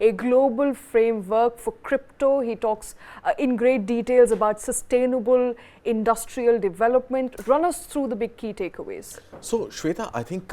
a global framework for crypto. He talks in great details about sustainable industrial development. Run us through the big key takeaways. So, Shweta, I think,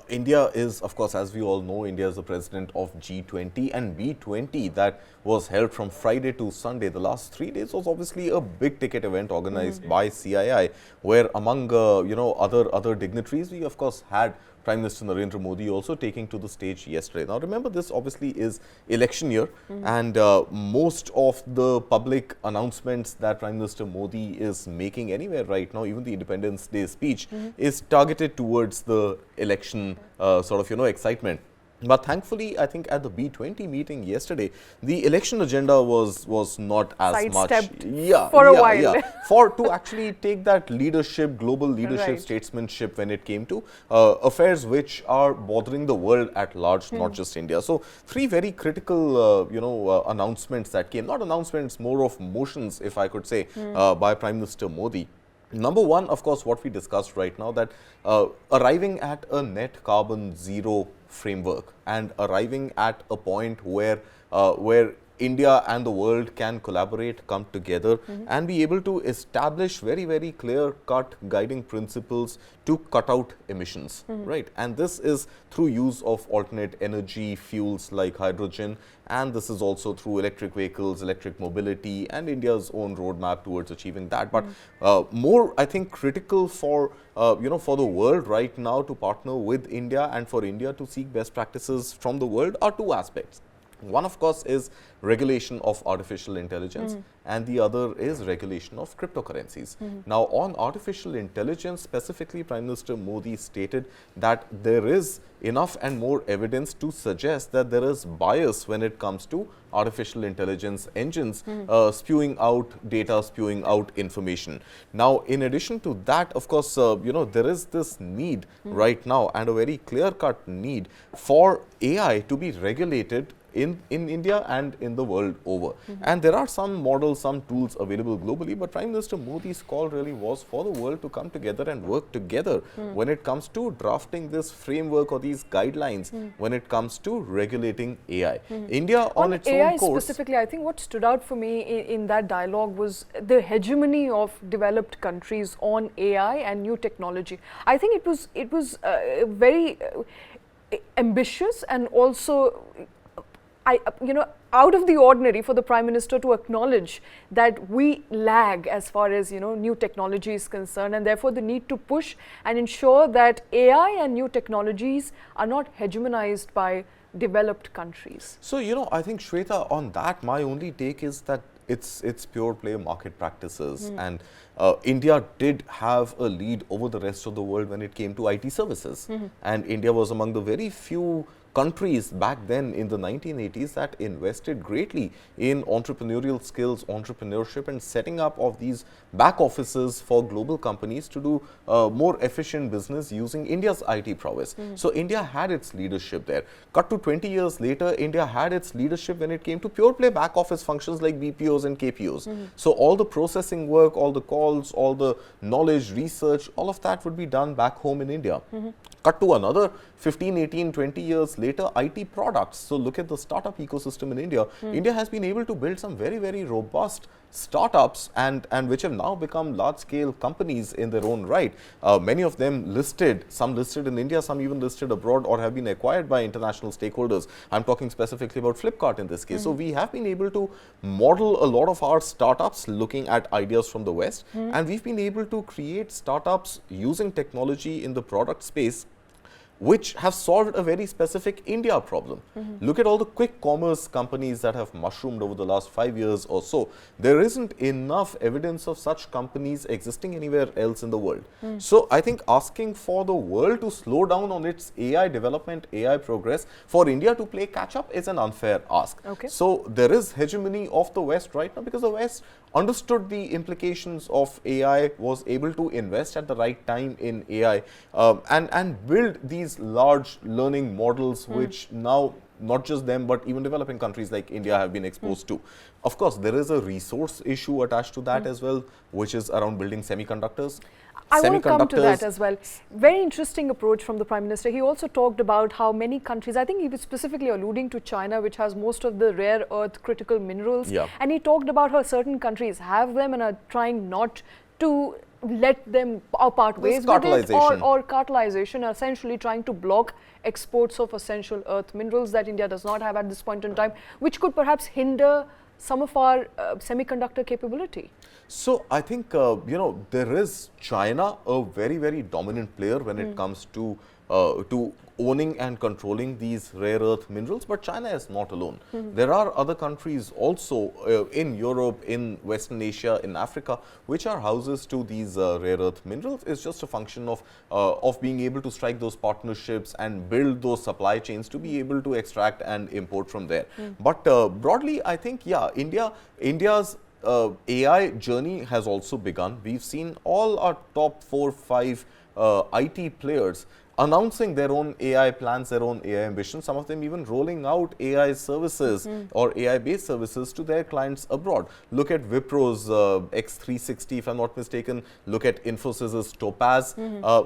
India is, of course, as we all know, India is the president of G20 and B20 that was held from Friday to Sunday. The last 3 days was obviously a big ticket event organized by CII, where among, other dignitaries, we, of course, had Prime Minister Narendra Modi also taking to the stage yesterday. Now, remember, this obviously is election year, and most of the public announcements that Prime Minister Modi is making anywhere right now, even the Independence Day speech, is targeted towards the election excitement. But thankfully, I think at the B20 meeting yesterday, the election agenda was not as much. For a while. For to actually take that leadership, global leadership, statesmanship when it came to affairs which are bothering the world at large, not just India. So, 3 very critical, announcements that came, not announcements, more of motions, if I could say, by Prime Minister Modi. Number one, of course, what we discussed right now, that arriving at a net carbon zero framework and arriving at a point where India and the world can collaborate, come together and be able to establish very, very clear-cut guiding principles to cut out emissions, right? And this is through use of alternate energy fuels like hydrogen, and this is also through electric vehicles, electric mobility, and India's own roadmap towards achieving that. But more, I think, critical for for the world right now to partner with India and for India to seek best practices from the world are 2 aspects. One, of course, is regulation of artificial intelligence, and the other is regulation of cryptocurrencies. Now, on artificial intelligence, specifically, Prime Minister Modi stated that there is enough and more evidence to suggest that there is bias when it comes to artificial intelligence engines spewing out data, spewing out information. Now, in addition to that, of course, there is this need right now, and a very clear-cut need for AI to be regulated in India and in the world over. And there are some models, some tools available globally, but Prime Minister Modi's call really was for the world to come together and work together when it comes to drafting this framework or these guidelines when it comes to regulating AI. India on its AI own course. Specifically, I think what stood out for me in that dialogue was the hegemony of developed countries on AI and new technology. I think it was very ambitious and also out of the ordinary for the Prime Minister to acknowledge that we lag as far as new technology is concerned, and therefore the need to push and ensure that AI and new technologies are not hegemonized by developed countries. So, I think, Shweta, on that, my only take is that it's pure play market practices, and India did have a lead over the rest of the world when it came to IT services, and India was among the very few countries back then in the 1980s that invested greatly in entrepreneurial skills, entrepreneurship, and setting up of these back offices for global companies to do more efficient business using India's IT prowess. So, India had its leadership there. Cut to 20 years later, India had its leadership when it came to pure play back office functions like BPOs and KPOs. So, all the processing work, all the calls, all the knowledge, research, all of that would be done back home in India. Cut to another 15, 18, 20 years later, IT products. So, look at the startup ecosystem in India. India has been able to build some very, very robust startups and which have now become large-scale companies in their own right. Many of them listed, some listed in India, some even listed abroad or have been acquired by international stakeholders. I'm talking specifically about Flipkart in this case. So, we have been able to model a lot of our startups looking at ideas from the West, and we've been able to create startups using technology in the product space which have solved a very specific India problem. Look at all the quick commerce companies that have mushroomed over the last 5 years or so. There isn't enough evidence of such companies existing anywhere else in the world. So, I think asking for the world to slow down on its AI development, AI progress, for India to play catch up is an unfair ask. So, there is hegemony of the West right now because the West understood the implications of AI, was able to invest at the right time in AI and build these large learning models which now not just them, but even developing countries like India have been exposed to. Of course, there is a resource issue attached to that as well, which is around building semiconductors. I want to come to that as well. Very interesting approach from the Prime Minister. He also talked about how many countries, I think he was specifically alluding to China, which has most of the rare earth critical minerals. Yeah. And he talked about how certain countries have them and are trying not to let them part ways with it, or cartelization, essentially trying to block exports of essential earth minerals that India does not have at this point in time, which could perhaps hinder some of our semiconductor capability. So I think, there is China, a very, very dominant player when it comes to owning and controlling these rare earth minerals, but China is not alone. There are other countries also in Europe, in Western Asia, in Africa, which are houses to these rare earth minerals. It's just a function of being able to strike those partnerships and build those supply chains to be able to extract and import from there. But broadly, I think, yeah, India's AI journey has also begun. We've seen all our top 4-5 IT players announcing their own AI plans, their own AI ambitions, some of them even rolling out AI services or AI-based services to their clients abroad. Look at Wipro's X360, if I'm not mistaken. Look at Infosys's Topaz.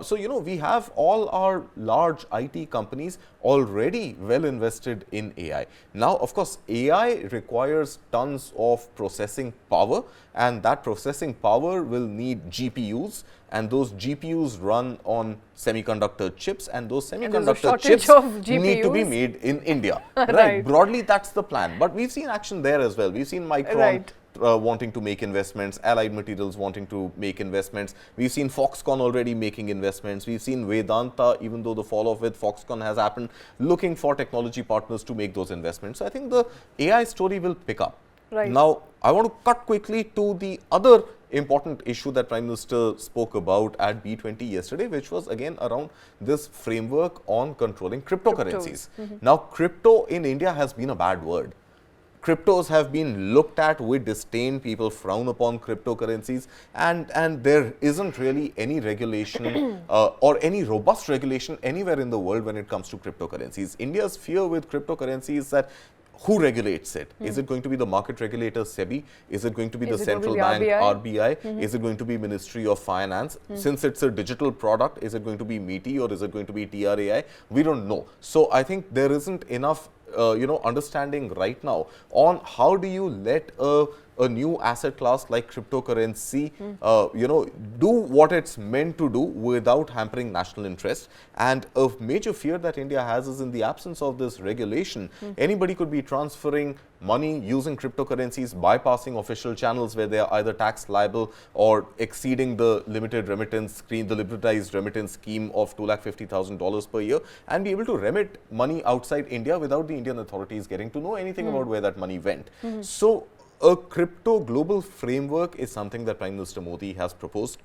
So, we have all our large IT companies already well invested in AI. Now, of course, AI requires tons of processing power, and that processing power will need GPUs, and those GPUs run on semiconductor chips, and those semiconductor chips need to be made in India. Right. Broadly, that's the plan. But we've seen action there as well. We've seen Micron wanting to make investments, Allied Materials wanting to make investments. We've seen Foxconn already making investments. We've seen Vedanta, even though the fall off with Foxconn has happened, looking for technology partners to make those investments. So I think the AI story will pick up. Now, I want to cut quickly to the other important issue that Prime Minister spoke about at B20 yesterday, which was again around this framework on controlling cryptocurrencies. Now, crypto in India has been a bad word. Cryptos have been looked at with disdain. People frown upon cryptocurrencies, and there isn't really any regulation or any robust regulation anywhere in the world when it comes to cryptocurrencies. India's fear with cryptocurrency is that who regulates it? Is it going to be the market regulator, SEBI? Is it going to be the central bank, RBI? Is it going to be Ministry of Finance? Since it's a digital product, is it going to be MeitY or is it going to be TRAI? We don't know. So I think there isn't enough understanding right now on how do you let a new asset class like cryptocurrency, do what it's meant to do without hampering national interest. And a major fear that India has is in the absence of this regulation, anybody could be transferring money using cryptocurrencies, bypassing official channels where they are either tax liable or exceeding the limited remittance scheme, the liberalized remittance scheme of $250,000 per year, and be able to remit money outside India without the Indian authorities getting to know anything about where that money went. So a crypto global framework is something that Prime Minister Modi has proposed.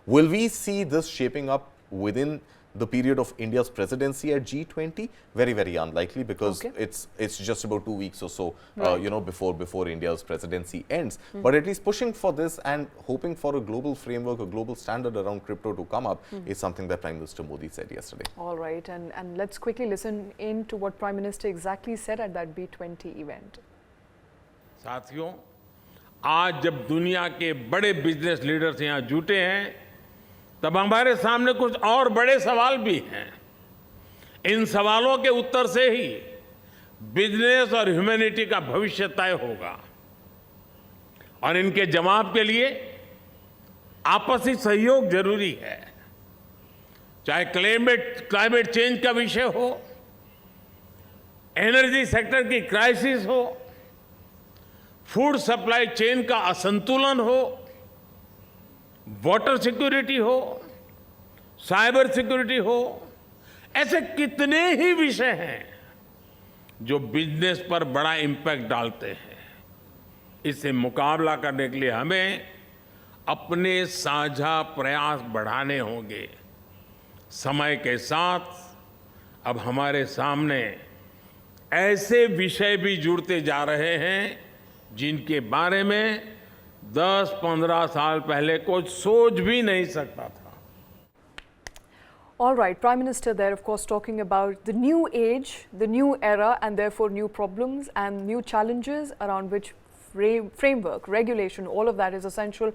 Will we see this shaping up within the period of India's presidency at G20? Very, very unlikely, because it's just about 2 weeks or so, before India's presidency ends. But at least pushing for this and hoping for a global framework, a global standard around crypto to come up is something that Prime Minister Modi said yesterday. All right, and let's quickly listen in to what Prime Minister exactly said at that B20 event. साथियों, आज जब दुनिया के बड़े business leaders यहाँ जुटे हैं, तब हमारे सामने कुछ और बड़े सवाल भी हैं। इन सवालों के उत्तर से ही बिजनेस और ह्यूमैनिटी का भविष्य तय होगा, और इनके जवाब के लिए आपसी सहयोग जरूरी है। चाहे क्लाइमेट चेंज का विषय हो, एनर्जी सेक्टर की क्राइसिस हो, फूड सप्लाई चेन का असंतुलन हो, वाटर सिक्योरिटी हो, साइबर सिक्योरिटी हो, ऐसे कितने ही विषय हैं जो बिजनेस पर बड़ा इंपैक्ट डालते हैं। इससे मुकाबला करने के लिए हमें अपने साझा प्रयास बढ़ाने होंगे। समय के साथ अब हमारे सामने ऐसे विषय भी जुड़ते जा रहे हैं जिनके बारे में 10-15 साल पहले कोई सोच भी नहीं सकता था। All right, Prime Minister there, of course, talking about the new age, the new era, and therefore new problems and new challenges around which framework, regulation, all of that is essential.